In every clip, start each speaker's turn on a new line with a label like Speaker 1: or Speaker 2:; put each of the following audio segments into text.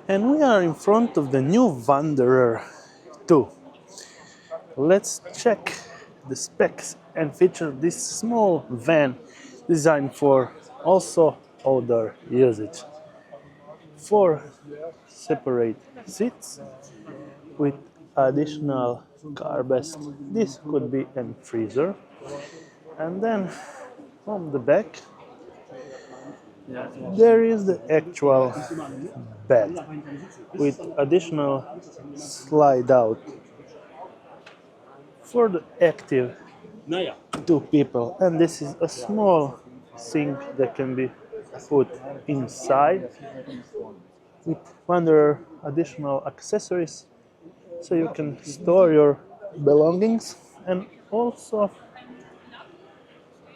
Speaker 1: And we are in front of the new Wanderer 2. Let's check the specs and features this small van designed for also outdoor usage. 4 separate seats with additional car best. This could be a freezer. And then from the back there is the actual bed with additional slide out for the active 2 people, and this is a small sink that can be put inside with under additional accessories so you can store your belongings. And also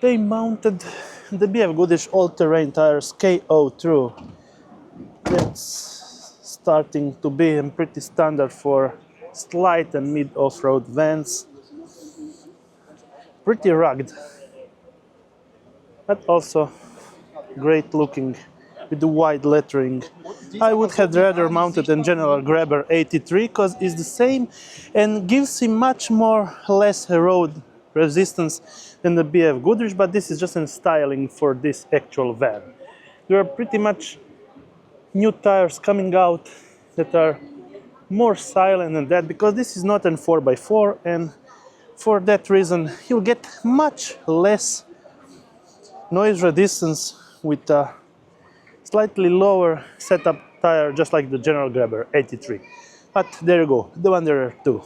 Speaker 1: they mounted the BF Goodrich all-terrain tires KO2. That's starting to be pretty standard for slight and mid off-road vans. Pretty rugged, but also great looking with the wide lettering. I would have rather mounted a General Grabber 83 because it's the same and gives him much more less road resistance than the BF Goodrich, but this is just a styling for this actual van. There are pretty much new tires coming out that are more silent than that, because this is not a 4x4, and for that reason you'll get much less noise resistance with a slightly lower setup tire, just like the General Grabber 83. But there you go, the Wanderer 2.